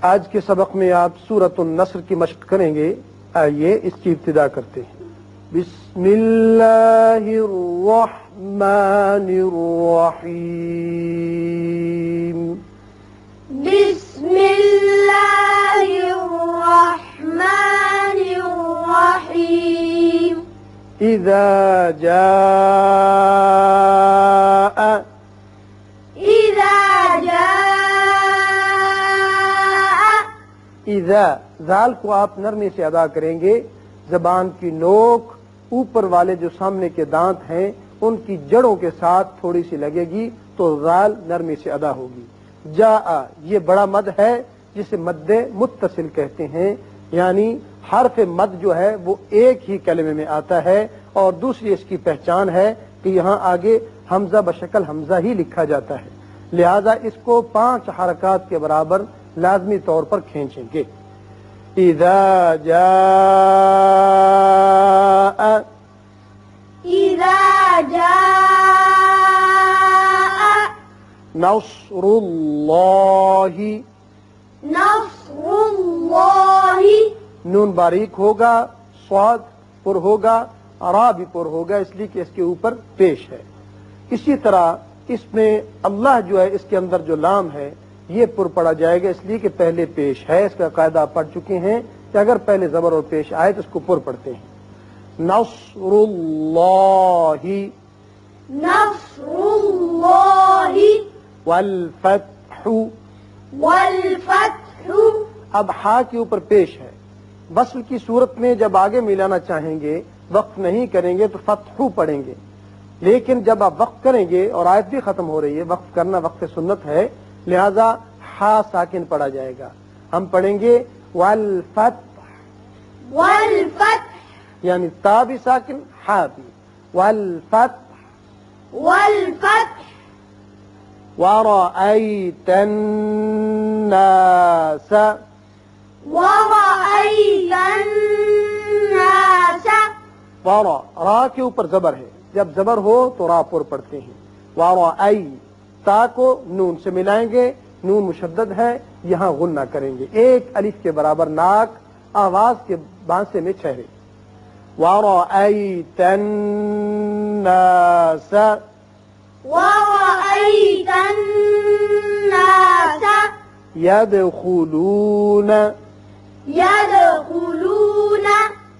آج کے سبق میں آپ سورۃ النصر کی مشق کریں گے. آئیے اس کی ابتدا کرتے ہیں. بسم اللہ الرحمن الرحیم. بسم اللہ الرحمن الرحیم. اذا جاء اذا ذال کو آپ نرمی سے ادا کریں گے. زبان کی نوک اوپر والے جو سامنے کے دانت ہیں ان کی جڑوں کے ساتھ تھوڑی سی لگے گی تو ذال نرمی سے ادا ہوگی. جاء یہ بڑا مد ہے جسے مد متصل کہتے ہیں، یعنی حرف مد جو ہے وہ ایک ہی کلمے میں آتا ہے. اور دوسری اس کی پہچان ہے کہ یہاں آگے حمزہ بشکل حمزہ ہی لکھا جاتا ہے، لہذا اس کو 5 حرکات کے برابر لازمی طور پر کھینچیں گے. اذا جاء نصر اللہ. نون باریک ہوگا، صاد پر ہوگا، را بھی پر ہوگا، اس لیے کہ اس کے اوپر پیش ہے. اسی طرح اس میں اللہ جو ہے اس کے اندر جو لام ہے یہ پر پڑا جائے گا، اس لیے کہ پہلے پیش ہے. اس کا قاعدہ آپ پڑھ چکے ہیں کہ اگر پہلے زبر اور پیش آئے تو اس کو پر پڑھتے ہیں. نصر اللہ والفتح. اب ہا کے اوپر پیش ہے. وصل کی صورت میں جب آگے ملانا چاہیں گے، وقف نہیں کریں گے تو فتح پڑھیں گے، لیکن جب آپ وقف کریں گے اور آیت بھی ختم ہو رہی ہے، وقف کرنا وقف سنت ہے، لہذا ہا ساکن پڑھا جائے گا. ہم پڑھیں گے والفتح، یعنی تا بھی ساکن، ہا بھی. والفتح ورأيت الناس. را کے اوپر زبر ہے، جب زبر ہو تو را پر پڑھتے ہیں. ورأي تا کو نون سے ملائیں گے، نون مشدد ہے، یہاں غنہ کریں گے. ایک الف کے برابر ناک آواز کے بانسے میں ٹھہرے. ورأيت الناس يدخلون.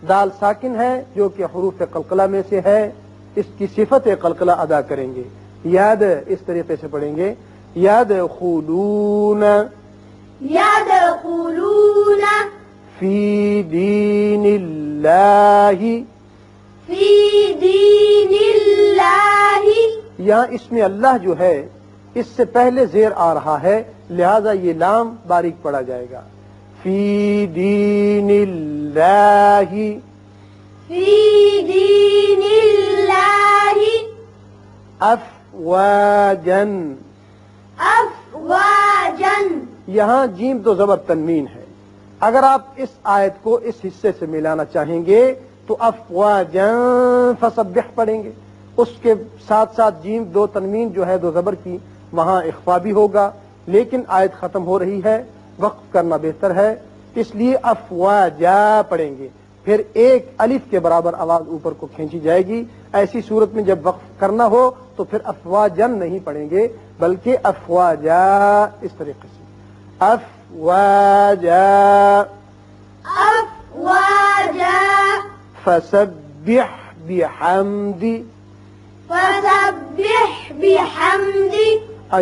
دال ساکن ہے جو کہ حروف قلقلہ میں سے ہے، اس کی صفت قلقلہ ادا کریں گے. یاد اس طریقے سے پڑھیں گے يدخلون فی دین اللہ. یہاں اس میں اللہ جو ہے اس سے پہلے زیر آ رہا ہے، لہذا یہ لام باریک پڑا جائے گا. فی دین اللہ افواجن. یہاں جیم تو زبر تنوین ہے. اگر آپ اس آیت کو اس حصے سے ملانا چاہیں گے تو افواجن فسبح پڑھیں گے. اس کے ساتھ ساتھ جیم دو تنوین جو ہے دو زبر کی، وہاں اخفا بھی ہوگا، لیکن آیت ختم ہو رہی ہے، وقف کرنا بہتر ہے، اس لیے افواجا پڑھیں گے. پھر ایک الف کے برابر آواز اوپر کو کھینچی جائے گی. ایسی صورت میں جب وقف کرنا ہو تو پھر افواجن نہیں پڑھیں گے بلکہ افواجا اس طریقے سے. افواجا فسبح بحمد.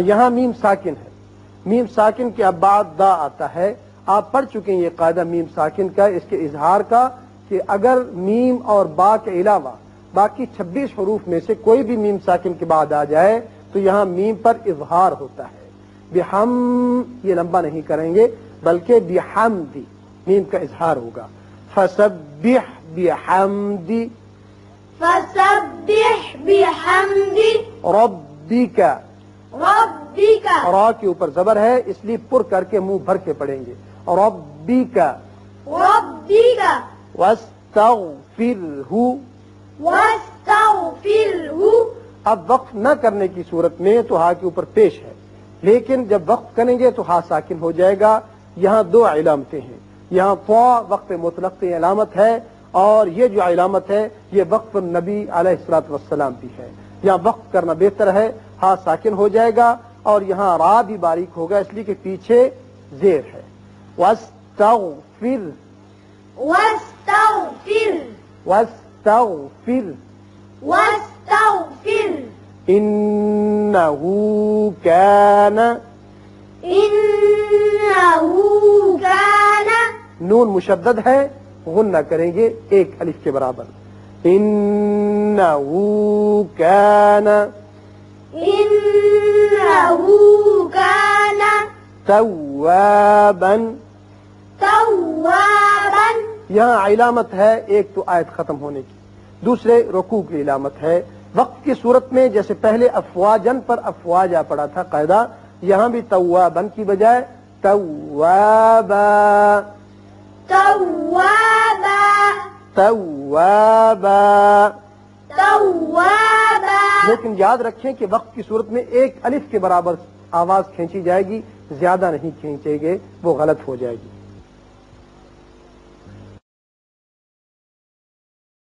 یہاں میم ساکن ہے، میم ساکن کے اب بعد دا آتا ہے. آپ پڑھ چکے ہیں یہ قاعدہ میم ساکن کا، اس کے اظہار کا، کہ اگر میم اور با کے علاوہ باقی 26 حروف میں سے کوئی بھی میم ساکن کے بعد آ جائے تو یہاں میم پر اظہار ہوتا ہے. بحم یہ لمبا نہیں کریں گے بلکہ بحمدی میم کا اظہار ہوگا. فسبح بحمدی ربک. را کے اوپر زبر ہے اس لیے پر کر کے منہ بھر کے پڑھیں گے. ربک واستغفرہ. اب وقف نہ کرنے کی صورت میں تو ہا کے اوپر پیش ہے، لیکن جب وقف کریں گے تو ہا ساکن ہو جائے گا. یہاں دو علامتیں ہیں. یہاں فا وقف مطلق کی علامت ہے اور یہ جو علامت ہے یہ وقف نبی علیہ الصلوۃ والسلام بھی ہے. یہاں وقف کرنا بہتر ہے, ہاں ساکن ہو جائے گا اور یہاں را بھی باریک ہوگا اس لیے کہ پیچھے زیر ہے. واستغفر واستغفر واستغفر واستغفر انه كان إنه كان نون مشدد ہے, غنہ کریں گے ایک الف کے برابر. انه كان إنه كان توابا. توابا یہاں علامت ہے ایک تو آیت ختم ہونے کی, دوسرے رکوع کی علامت ہے. وقت کی صورت میں جیسے پہلے افواجن پر افواجا پڑا تھا قاعدہ, یہاں بھی توابن کی بجائے توابا توابا توابا. توابا لیکن یاد رکھیں کہ وقت کی صورت میں ایک الف کے برابر آواز کھینچی جائے گی, زیادہ نہیں کھینچے گے, وہ غلط ہو جائے گی.